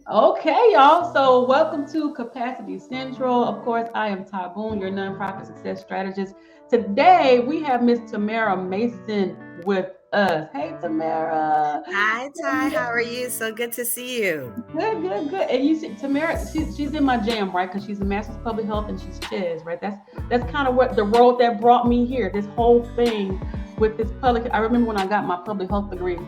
Okay, y'all. So, welcome to Capacity Central. Of course, I am Ty Boone, your nonprofit success strategist. Today, we have Miss Tamara Mason with us. Hey, Tamara. Hi, Ty. How are you? So good to see you. Good, good, good. And you see, Tamara, she's in my jam, right? Because she's a master's public health and she's Ches, right? That's kind of what the road that brought me here. This whole thing with this public. I remember when I got my public health degree.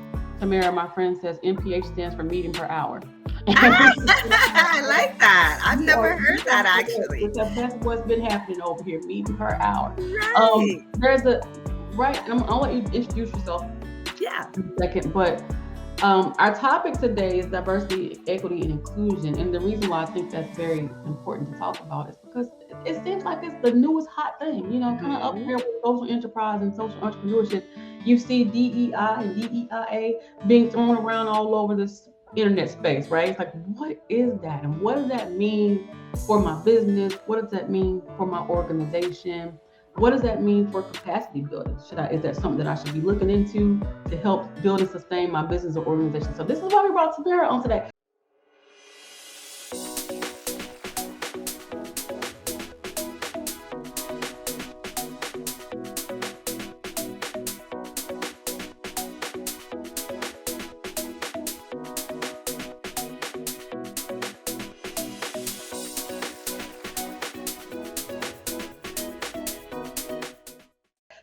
Tamara, my friend, says MPH stands for meeting per hour. I like that. I've never You heard are that actually. correct. That's what's been happening over here, meeting per hour. Right. There's a right, and I'll let you introduce yourself Yeah. in a second, but our topic today is diversity, equity, and inclusion. And the reason why I think that's very important to talk about is because it seems like it's the newest hot thing, kind of up hmm there with social enterprise and social entrepreneurship. You see DEI and DEIA being thrown around all over this internet space, right? It's like, what is that? And what does that mean for my business? What does that mean for my organization? What does that mean for capacity building? Is that something that I should be looking into to help build and sustain my business or organization? So this is why we brought Tamara on today.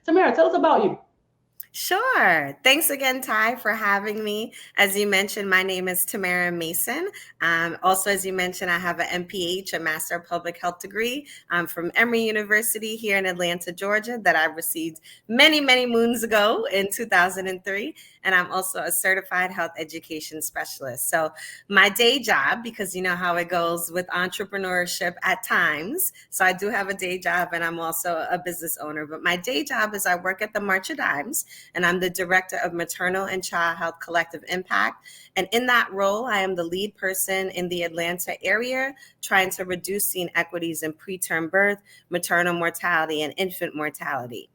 Tamara, tell us about you. Sure. Thanks again, Ty, for having me. As you mentioned, my name is Tamara Mason. Also, as you mentioned, I have an MPH, a Master of Public Health degree from Emory University here in Atlanta, Georgia, that I received many, many moons ago in 2003. And I'm also a certified health education specialist. So my day job, because you know how it goes with entrepreneurship at times. So I do have a day job and I'm also a business owner. But my day job is I work at the March of Dimes and I'm the director of Maternal and Child Health Collective Impact. And in that role, I am the lead person in the Atlanta area trying to reduce the inequities in preterm birth, maternal mortality, and infant mortality.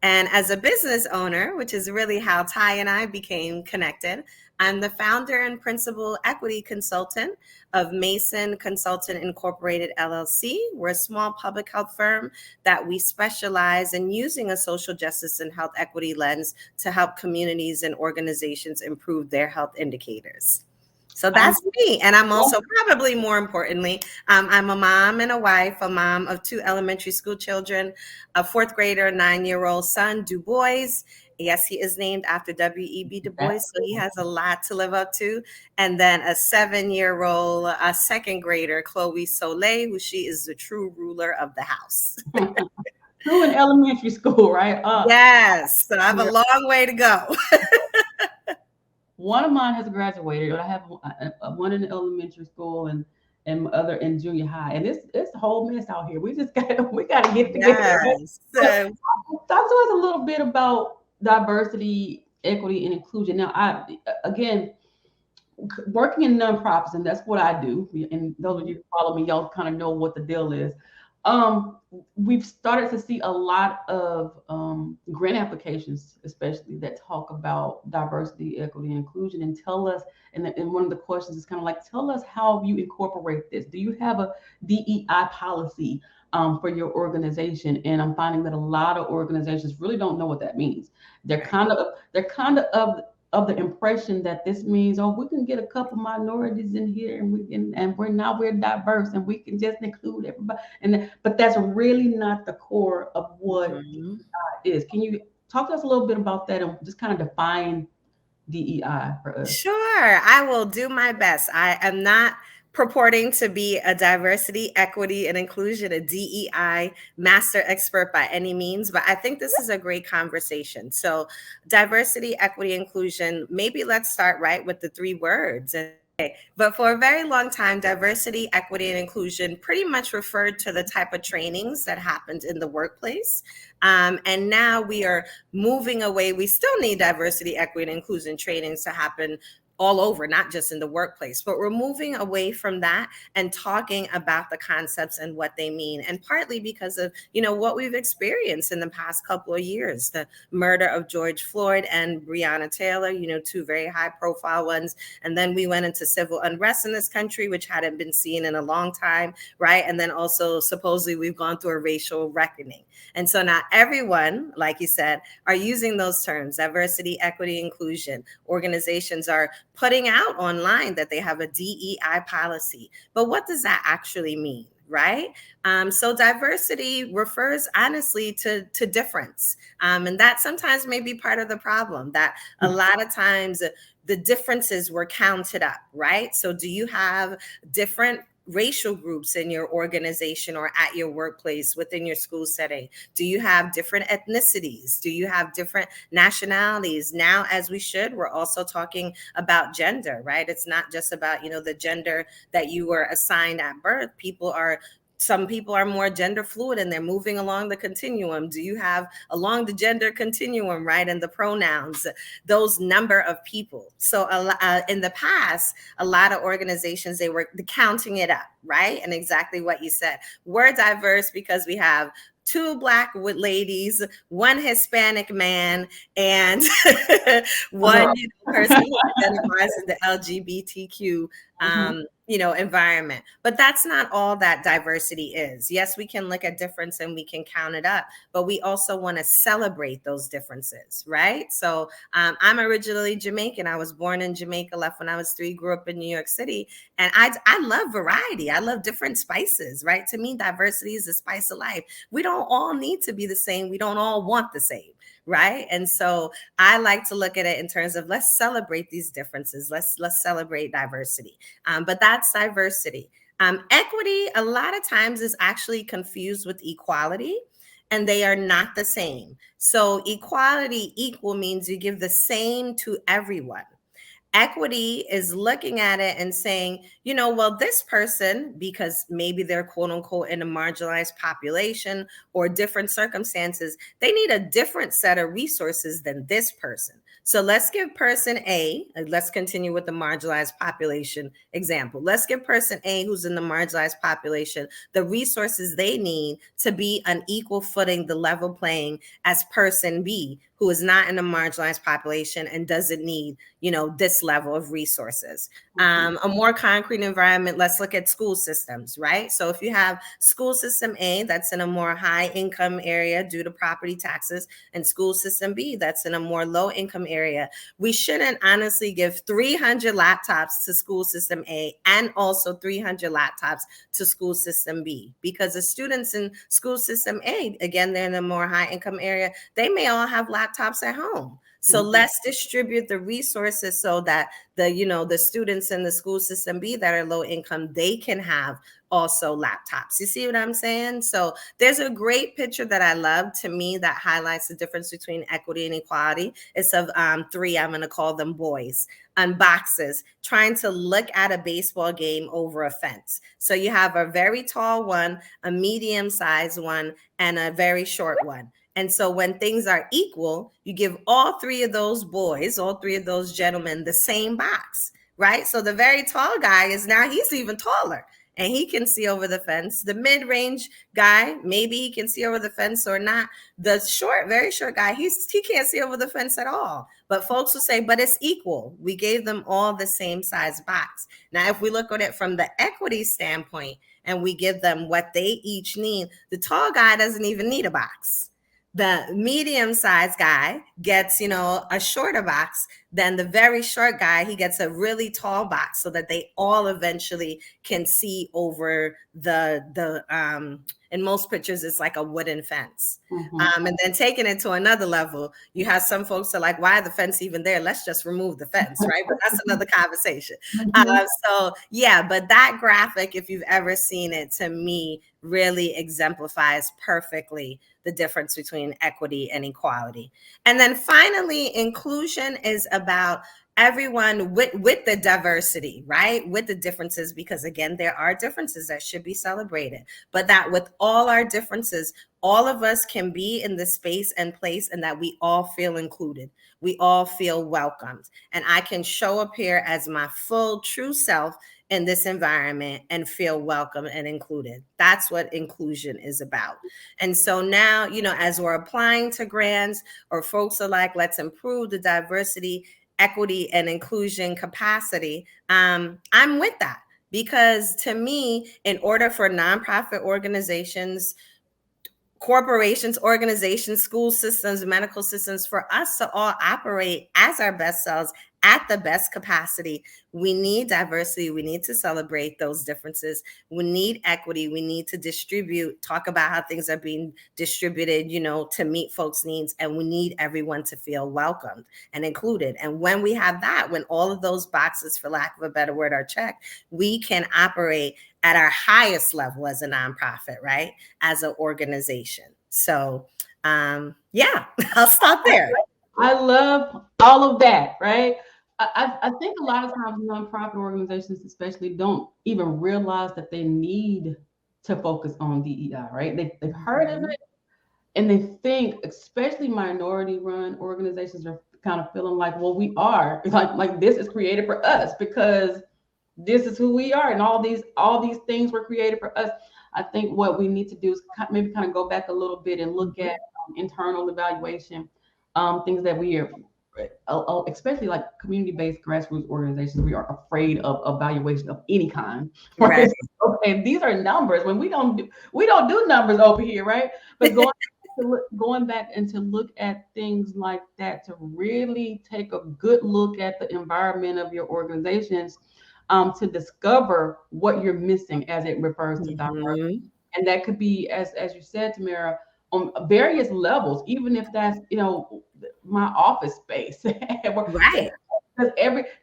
And as a business owner, which is really how Ty and I became connected, I'm the founder and principal equity consultant of Mason Consultant Incorporated LLC. We're a small public health firm that we specialize in using a social justice and health equity lens to help communities and organizations improve their health indicators. So I'm that's me. And I'm also, probably more importantly, I'm a mom and a wife, a mom of two elementary school children, a fourth grader, 9-year-old son, Du Bois. Yes, he is named after W.E.B. Du Bois, that's so he has a lot to live up to. And then a 7-year-old, a second grader, Chloe Soleil, who she is the true ruler of the house. true in elementary school, right? Yes, so I have a long way to go. One of mine has graduated, but I have one in elementary school and other in junior high, and it's a whole mess out here. We got to get it together. Right? Yes. But So, talk to us a little bit about diversity, equity, and inclusion. Now, I again working in nonprofits, and that's what I do. And those of you who follow me, y'all kind of know what the deal is. Um, we've started to see a lot of grant applications, especially that talk about diversity, equity, and inclusion, and tell us. And one of the questions is kind of like, tell us how you incorporate this. Do you have a DEI policy for your organization? And I'm finding that a lot of organizations really don't know what that means. right. They're kind of the impression that this means, oh, we can get a couple minorities in here and we're diverse and we can just include everybody. But that's really not the core of what Mhm. it is. Can you talk to us a little bit about that and just kind of define DEI for us? Sure, I will do my best. I am not purporting to be a diversity, equity, and inclusion, a DEI master expert by any means, but I think this is a great conversation. So, diversity, equity, inclusion, maybe let's start right with the three words. But for a very long time, diversity, equity, and inclusion pretty much referred to the type of trainings that happened in the workplace. And now we are moving away. We still need diversity, equity, and inclusion trainings to happen all over, not just in the workplace, but we're moving away from that and talking about the concepts and what they mean. And partly because of, what we've experienced in the past couple of years, the murder of George Floyd and Breonna Taylor, two very high profile ones. And then we went into civil unrest in this country, which hadn't been seen in a long time, right? And then also supposedly we've gone through a racial reckoning. And so now everyone, like you said, are using those terms: diversity, equity, inclusion. Organizations are putting out online that they have a DEI policy. But what does that actually mean? Right? So diversity refers honestly to difference. And that sometimes may be part of the problem, that a lot of times the differences were counted up, right? So do you have different racial groups in your organization or at your workplace, within your school setting? Do you have different ethnicities? Do you have different nationalities? Now, as we should, we're also talking about gender, right? It's not just about, the gender that you were assigned at birth. Some people are more gender fluid and they're moving along the continuum. Do you have along the gender continuum, right? And the pronouns, those number of people. So in the past, a lot of organizations, they were counting it up, right? And exactly what you said. We're diverse because we have 2 Black ladies, 1 Hispanic man, and one person who identifies in the LGBTQ environment. But that's not all that diversity is. Yes, we can look at difference and we can count it up, but we also want to celebrate those differences, right? So I'm originally Jamaican. I was born in Jamaica, left when I was 3, grew up in New York City. And I love variety. I love different spices, right? To me, diversity is the spice of life. We don't all need to be the same. We don't all want the same, right? And so I like to look at it in terms of, let's celebrate these differences. Let's celebrate diversity. But that's diversity. Equity, a lot of times, is actually confused with equality, and they are not the same. So equality, equal, means you give the same to everyone. Equity is looking at it and saying, well, this person, because maybe they're quote unquote in a marginalized population or different circumstances, they need a different set of resources than this person. So let's give person A, let's continue with the marginalized population example. Let's give person A, who's in the marginalized population, the resources they need to be on equal footing, the level playing, as person B, who is not in a marginalized population and doesn't need, this level of resources. A more concrete environment, let's look at school systems, right? So if you have school system A that's in a more high income area due to property taxes, and school system B that's in a more low income area, we shouldn't honestly give 300 laptops to school system A and also 300 laptops to school system B, because the students in school system A, again, they're in a more high income area, they may all have laptops at home. So let's distribute the resources so that the students in the school system B that are low income, they can have also laptops. You see what I'm saying? So there's a great picture that I love, to me, that highlights the difference between equity and equality. It's of 3, I'm going to call them boys, on boxes, trying to look at a baseball game over a fence. So you have a very tall one, a medium-sized one, and a very short one. And so when things are equal, you give all 3 of those boys, all 3 of those gentlemen, the same box, right? So the very tall guy he's even taller and he can see over the fence. The mid-range guy, maybe he can see over the fence or not. The very short guy, he can't see over the fence at all. But folks will say, but it's equal. We gave them all the same size box. Now, if we look at it from the equity standpoint and we give them what they each need, the tall guy doesn't even need a box. The medium-sized guy gets, a shorter box than the very short guy. He gets a really tall box so that they all eventually can see over in most pictures, it's like a wooden fence. And then taking it to another level, you have some folks are like, why the fence even there? Let's just remove the fence, right? But that's another conversation. So yeah, but that graphic, if you've ever seen it, to me, really exemplifies perfectly the difference between equity and equality. And then finally, inclusion is about everyone with the diversity, right? With the differences, because again, there are differences that should be celebrated, but that with all our differences, all of us can be in the space and place, and that we all feel included. We all feel welcomed. And I can show up here as my full, true self in this environment and feel welcome and included. That's what inclusion is about. And so now, as we're applying to grants, or folks are like, let's improve the diversity, equity, and inclusion capacity, I'm with that. Because to me, in order for nonprofit organizations, corporations, organizations, school systems, medical systems, for us to all operate as our best selves at the best capacity, we need diversity. We need to celebrate those differences. We need equity. We need to distribute, talk about how things are being distributed, to meet folks' needs. And we need everyone to feel welcomed and included. And when we have that, when all of those boxes, for lack of a better word, are checked, we can operate at our highest level as a nonprofit, right? As an organization. So, yeah, I'll stop there. I love all of that, right? I think a lot of times nonprofit organizations, especially, don't even realize that they need to focus on DEI, right? They've heard of it, and they think, especially minority-run organizations, are kind of feeling like, well, we are like this is created for us because this is who we are, and all these things were created for us. I think what we need to do is maybe kind of go back a little bit and look at internal evaluation, things that we are, especially like community-based grassroots organizations, we are afraid of evaluation of any kind. Right. Right? Okay, these are numbers. When we don't do numbers over here, right? But going back and to look at things like that, to really take a good look at the environment of your organizations, to discover what you're missing as it refers to diversity. And that could be, as you said, Tamara, on various levels, even if that's, my office space. Right.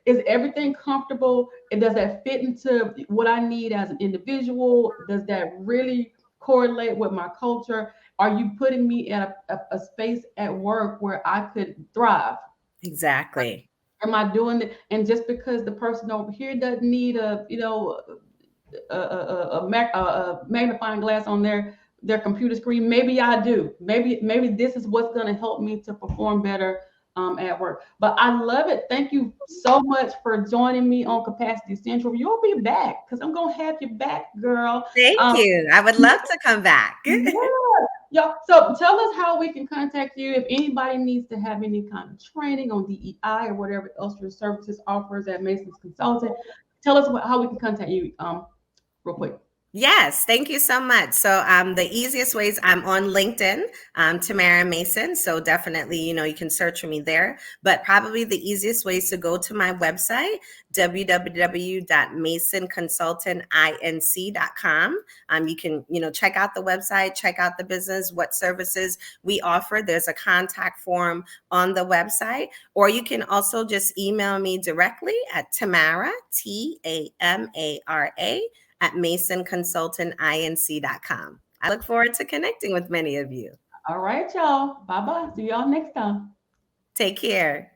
Is everything comfortable? And does that fit into what I need as an individual? Does that really correlate with my culture? Are you putting me at a space at work where I could thrive? Exactly. Am I doing it? And just because the person over here doesn't need a magnifying glass on their computer screen, maybe I do. Maybe this is what's going to help me to perform better at work. But I love it. Thank you so much for joining me on Capacity Central. You'll be back because I'm going to have you back, girl. Thank you. I would love to come back. Yeah. Yeah. So tell us how we can contact you if anybody needs to have any kind of training on DEI or whatever else your services offers at Mason's Consulting. Tell us how we can contact you real quick. Yes, thank you so much. So the easiest ways, I'm on LinkedIn, Tamara Mason. So definitely, you can search for me there. But probably the easiest way is to go to my website, www.masonconsultantinc.com. You can, check out the website, check out the business, what services we offer. There's a contact form on the website, or you can also just email me directly at Tamara, Tamara, at masonconsultantinc.com. I look forward to connecting with many of you. All right, y'all. Bye bye. See y'all next time. Take care.